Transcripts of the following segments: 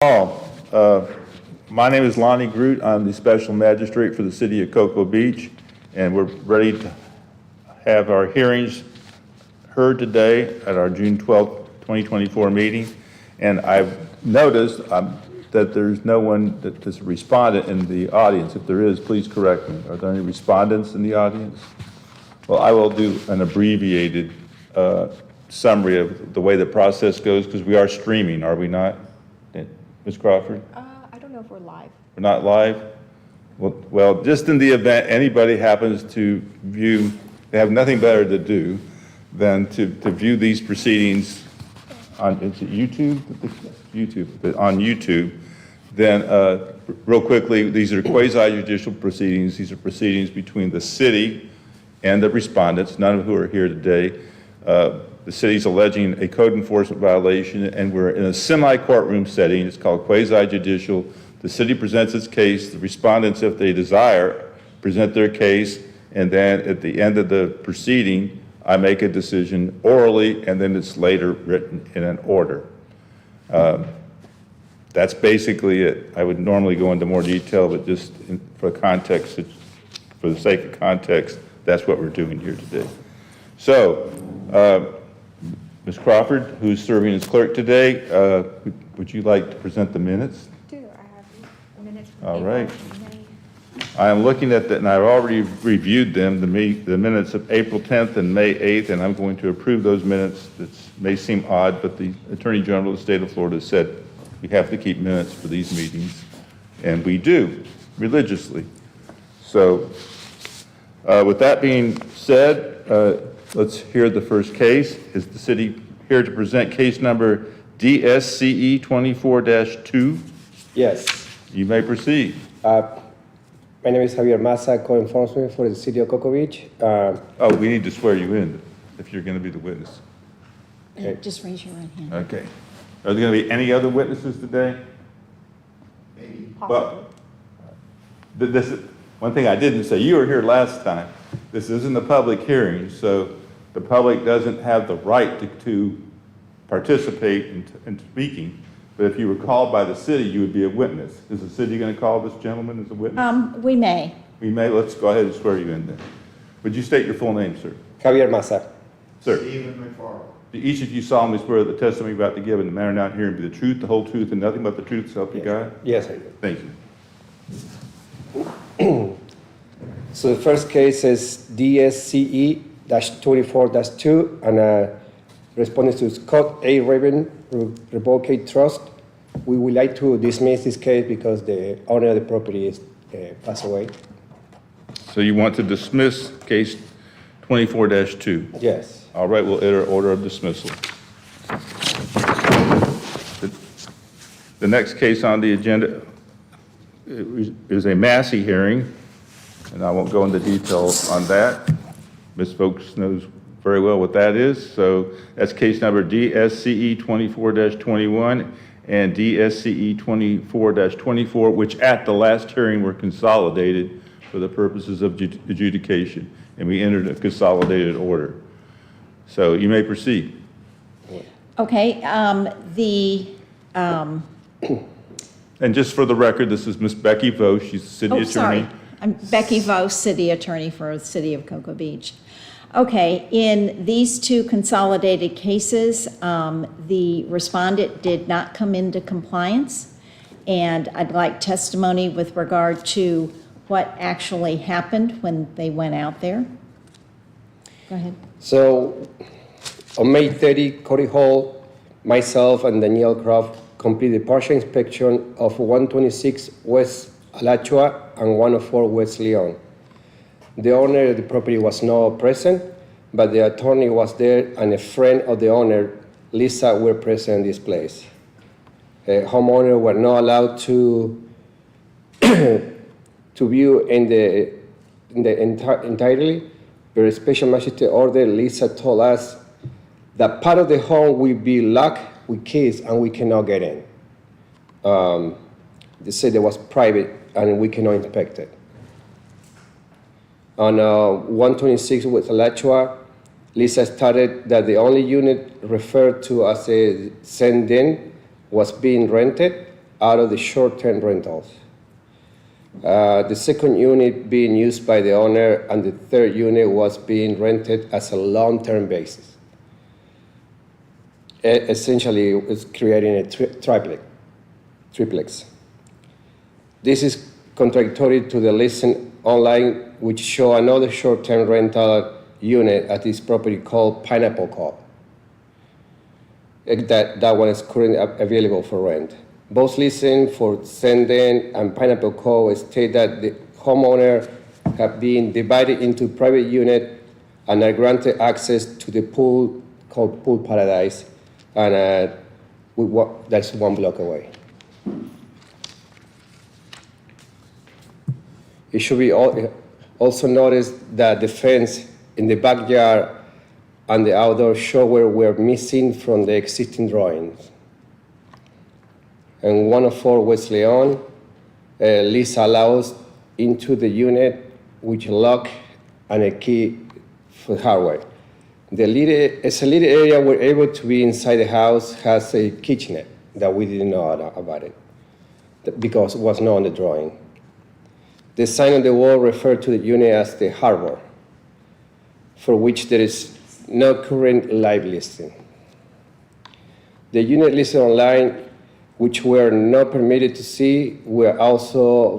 My name is Lonnie Groot. I'm the Special Magistrate for the City of Cocoa Beach, and we're ready to have our hearings heard today at our June 12th, 2024 meeting. And I've noticed that there's no one that is a respondent in the audience. If there is, please correct me. Are there any respondents in the audience? Well, I will do an abbreviated summary of the way the process goes, because we are streaming, are we not? Ms. Crawford? I don't know if we're live. We're not live? Well, just in the event anybody happens to view, they have nothing better to do than to view these proceedings on, is it YouTube? YouTube, but on YouTube, then real quickly, these are quasi-judicial proceedings. These are proceedings between the city and the respondents, none of who are here today. The city's alleging a code enforcement violation, and we're in a semi-courtroom setting. It's called quasi-judicial. The city presents its case. The respondents, if they desire, present their case, and then at the end of the proceeding, I make a decision orally, and then it's later written in an order. That's basically it. I would normally go into more detail, but just for context, for the sake of context, that's what we're doing here today. So, Ms. Crawford, who's serving as clerk today, would you like to present the minutes? I have minutes from All April right. and May. I am looking at that, and I've already reviewed them, the minutes of April 10th and May 8th, and I'm going to approve those minutes. That may seem odd, but the Attorney General of the state of Florida said we have to keep minutes for these meetings, and we do, religiously. So, with that being said, let's hear the first case. Is the city here to present case number DSCE 24-2? Yes. You may proceed. My name is Javier Maza, code enforcement for the city of Cocoa Beach. Oh, we need to swear you in if you're going to be the witness. Okay. Just raise your right hand. Okay. Are there going to be any other witnesses today? Possibly. Well, this is one thing I didn't say. You were here last time. This isn't a public hearing, so the public doesn't have the right to participate in speaking. But if you were called by the city, you would be a witness. Is the city going to call this gentleman as a witness? We may. We may. Let's go ahead and swear you in then. Would you state your full name, sir? Javier Maza. Sir. Stephen McFarland. Do each of you solemnly swear that the testimony you're about to give in the matter now hearing be the truth, the whole truth, and nothing but the truth, so help you God? Yes, I do. Thank you. So the first case is DSCE-24-2, and responding to Scott A. Raven, Revocate Trust. We would like to dismiss this case because the owner of the property is passed away. So you want to dismiss case 24-2? Yes. All right, we'll enter order of dismissal. The next case on the agenda is a Massey hearing, and I won't go into detail on that. Ms. Folks knows very well what that is. So that's case number DSCE 24-21 and DSCE 24-24, which at the last hearing were consolidated for the purposes of adjudication, and we entered a consolidated order. So you may proceed. Okay, And just for the record, this is Ms. Becky Vo. She's the city attorney. Sorry. I'm Becky Vo, city attorney for the city of Cocoa Beach. Okay, in these two consolidated cases, the respondent did not come into compliance, and I'd like testimony with regard to what actually happened when they went out there. Go ahead. So on May 30, Cody Hall, myself, and Danielle Croft completed partial inspection of 126 West Alachua and 104 West Leon. The owner of the property was not present, but the attorney was there, and a friend of the owner, Lisa, were present in this place. Homeowners were not allowed to view entirely. But a special magistrate order, Lisa told us that part of the home will be locked with keys and we cannot get in. They said it was private and we cannot inspect it. On 126 with Alachua, Lisa stated that the only unit referred to as a send-in was being rented, and out of the short-term rentals. The second unit being used by the owner, and the third unit was being rented as a long-term basis. Essentially, it's creating a triplex. This is contradictory to the listing online, which show another short-term rental unit at this property called Pineapple Cove. That one is currently available for rent. Both listings for Senden and Pineapple Cove state that the homeowner have been divided into private unit and are granted access to the pool called Pool Paradise, and that's 1 block away. It should be also noticed that the fence in the backyard and the outdoor shower were missing from the existing drawings. And 104 West Leon, lease allows into the unit with lock and a key for hardware. It's a little area we're able to be inside the house, has a kitchenette that we didn't know about it because it was not on the drawing. The sign on the wall referred to the unit as the harbor, for which there is no current live listing. The unit listed online, which were not permitted to see, were also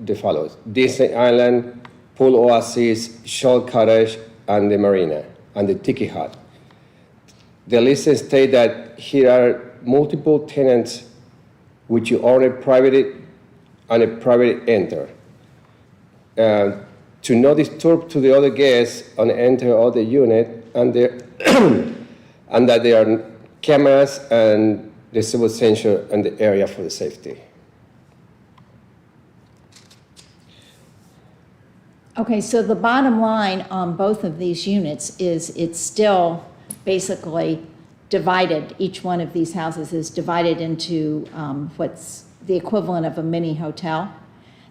the follows: Disney Island, Pool Oasis, Shoal Cottage, and the Marina, and the Tiki Hut. The listing states that here are multiple tenants which you own a private and a private enter. To not disturb to the other guests on enter of the unit, and and that there are cameras and the civil sensor and the area for the safety. Okay, so the bottom line on both of these units is it's still basically divided. Each one of these houses is divided into what's the equivalent of a mini hotel.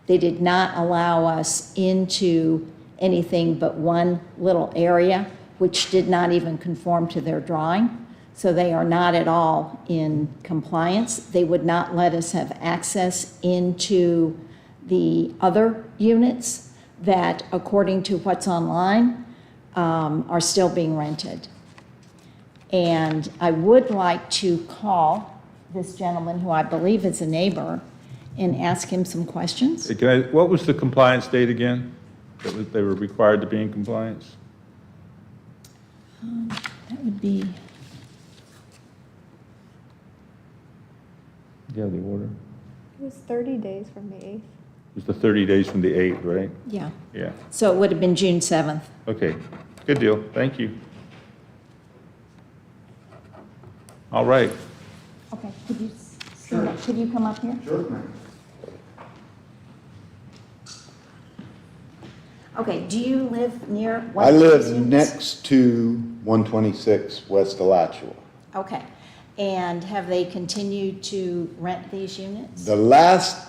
They did not allow us into anything but one little area, which did not even conform to their drawing. So they are not at all in compliance. They would not let us have access into the other units that, according to what's online, are still being rented. And I would like to call this gentleman, who I believe is a neighbor, and ask him some questions. What was the compliance date again? They were required to be in compliance? That would be, Yeah, the order. It was 30 days from the 8th. It was the 30 days from the 8th, right? yeah. Yeah. So it would have been June 7th. Okay, good deal. Thank you. All right. Okay, could you come up here? Sure, ma'am. Okay, do you live near one I of these live units? next to 126 West Alachua. Okay, and have they continued to rent these units? The last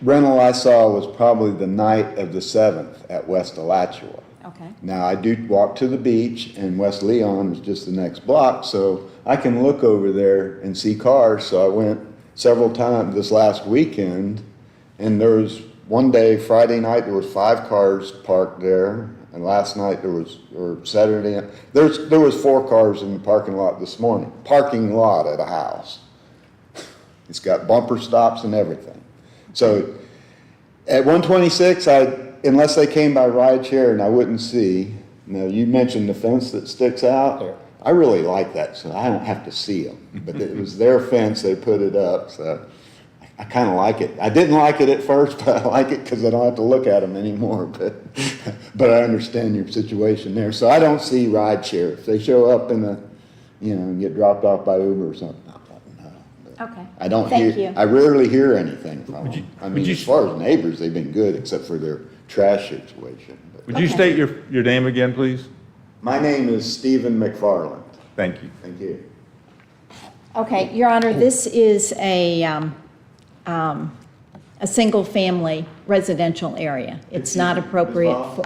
rental I saw was probably the night of the 7th at West Alachua. Okay, Now, I do walk to the beach, and West Leon is just the next block, so I can look over there and see cars. So I went several times this last weekend, and there was one day, Friday night, there was 5 cars parked there, and last night or Saturday, there was 4 cars in the parking lot this morning. Parking lot at a house. It's got bumper stops and everything. So at 126, unless they came by ride share and I wouldn't see. Now, you mentioned the fence that sticks out. Yeah. I really like that, so I don't have to see them. But it was their fence, they put it up, so I kind of like it. I didn't like it at first, but I like it because I don't have to look at them anymore. But I understand your situation there. So I don't see ride share. If they show up in the, and get dropped off by Uber or something, I don't know. But okay. I don't Thank hear. you. I rarely hear anything from Would you- them. I would mean, you- as far as neighbors, they've been good, except for their trash situation. But Would you Okay. state your name again, please? my name is Stephen McFarland. Thank you. Thank you. Okay, Your Honor, this is a single-family residential area. It's not appropriate for,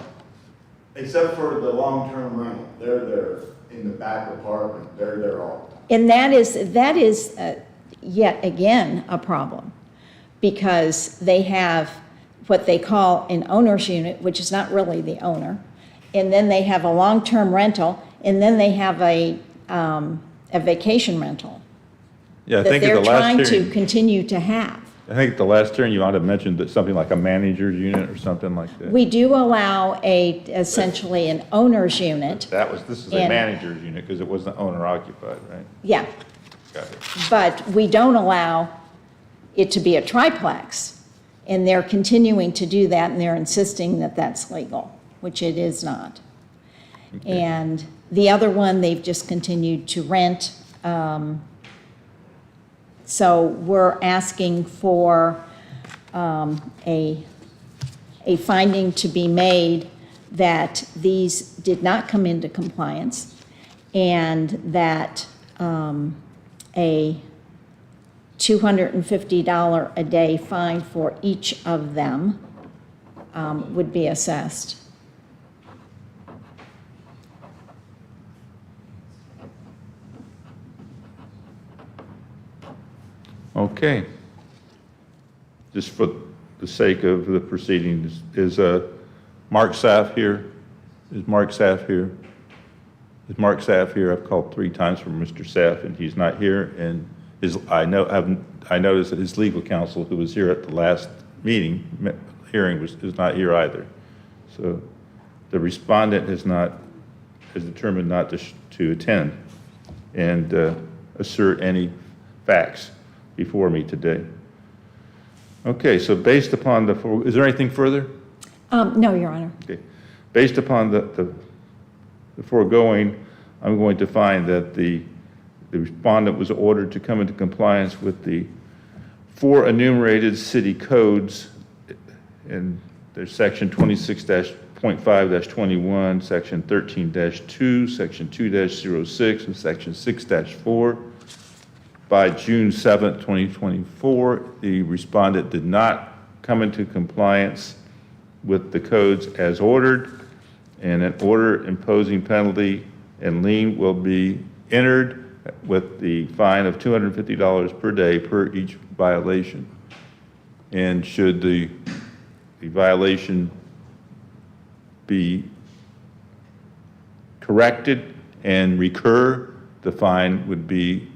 Except for the long-term rental. They're there in the back apartment. They're there all the time. and that is, yet again a problem, because they have what they call an owner's unit, which is not really the owner, and then they have a long-term rental, and then they have a vacation rental Yeah, I that think at they're the last trying to hearing, continue to have. I think at the last hearing, you might have mentioned that something like a manager's unit or something like that. We do allow essentially an owner's unit, This is a And- manager's unit because it wasn't owner occupied, right? yeah, Got it. but we don't allow it to be a triplex. And they're continuing to do that, and they're insisting that that's legal, which it is not. And the other one, they've just continued to rent. So we're asking for a finding to be made that these did not come into compliance, and that a $250 a day fine for each of them would be assessed. Okay. Just for the sake of the proceedings, is Mark Saff here? Is Mark Saff here? Is Mark Saff here? I've called 3 times for Mr. Saff, and he's not here. And I noticed that his legal counsel, who was here at the last hearing, is not here either. So the respondent has determined not to attend and assert any facts before me today. Okay, so based upon is there anything further? No, Your Honor. Okay. Based upon the foregoing, I'm going to find that the respondent was ordered to come into compliance with the 4 enumerated city codes, and there's section 26-.5-21, section 13-2, section 2-06, and section 6-4. By June 7th, 2024, the respondent did not come into compliance with the codes as ordered, and an order imposing penalty and lien will be entered with the fine of $250 per day per each violation. And should the violation be corrected and recur, the fine would be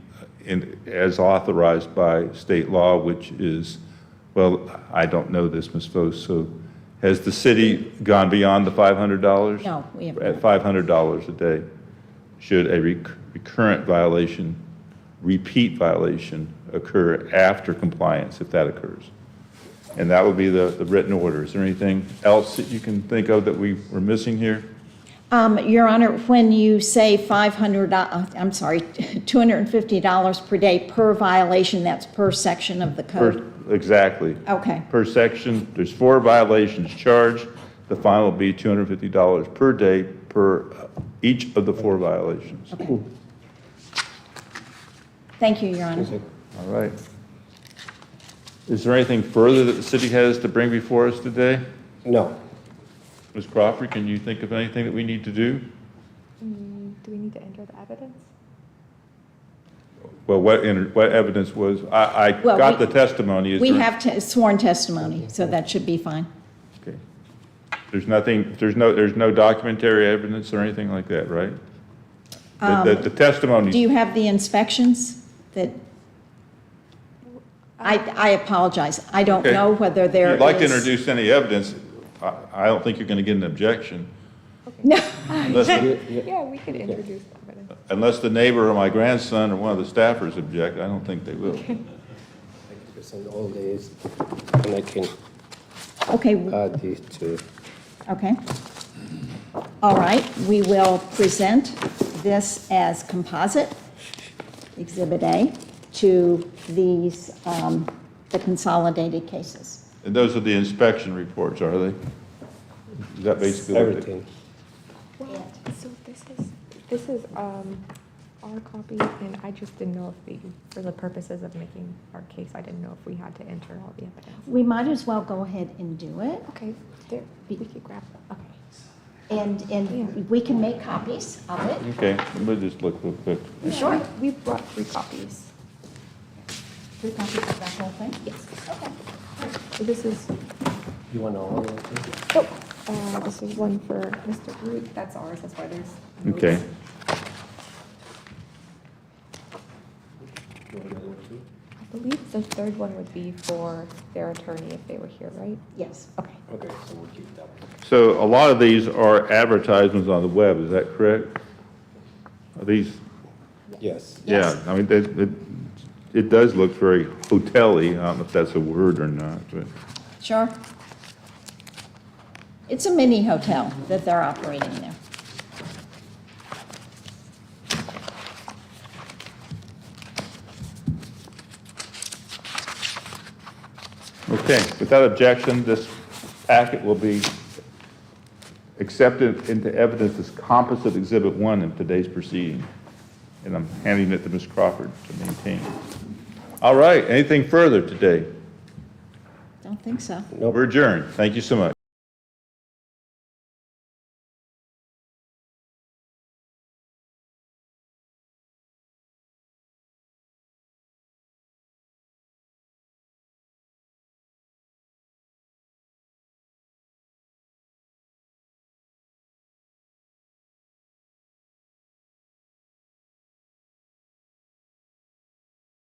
as authorized by state law, which is, well, I don't know this, Ms. Vos, so has the city gone beyond the $500? No, we have At not. $500 a day, should a recurrent violation, repeat violation occur after compliance, if that occurs? And that would be the written order. Is there anything else that you can think of that we were missing here? Your Honor, when you say $250 per day per violation, that's per section of the code? Exactly. Okay. Per section, there's 4 violations charged. The fine will be $250 per day per each of the 4 violations. Okay. Thank you, Your Honor. All right. Is there anything further that the city has to bring before us today? No. Ms. Crawford, can you think of anything that we need to do? Do we need to enter the evidence? Well, what evidence was, I Well, got the testimony. Is We there- have sworn testimony, so that should be fine. Okay. There's nothing, there's no documentary evidence or anything like that, right? The testimony. Do you have the inspections that, I apologize, I don't Okay. know whether If there is. you'd like to introduce any evidence, I don't think you're going to get an objection. No, Unless the- Yeah, we could introduce the evidence. Unless the neighbor or my grandson or one of the staffers object, I don't think they will. I can present all these, and I can okay, add these to. okay. All right, we will present this as composite, Exhibit A, to these, the consolidated cases. And those are the inspection reports, are they? Is that basically what they- Everything. Well, so this is our copy, and I just didn't know if for the purposes of making our case, I didn't know if we had to enter all the evidence. We might as well go ahead and do it, Okay, there, we could grab, okay. and we can make copies of it. Okay, let me just look real quick. Sure. We brought 3 copies. 2 copies of that whole thing? Yes. Okay. So this is, You want all of them? this is one for Mr. Root. That's ours. That's why there's notes. Okay. I believe the third one would be for their attorney if they were here, right? Yes. Okay. Okay, so we'll keep that one. So a lot of these are advertisements on the web, is that correct? Are these, Yes. yeah, I mean, it does look very hotel-y. I don't know if that's a word or not, but, Sure. It's a mini hotel that they're operating there. okay. Without objection, this packet will be accepted into evidence as composite Exhibit 1 in today's proceeding. And I'm handing it to Ms. Crawford to maintain. All right, anything further today? Don't think so. We're adjourned. Thank you so much.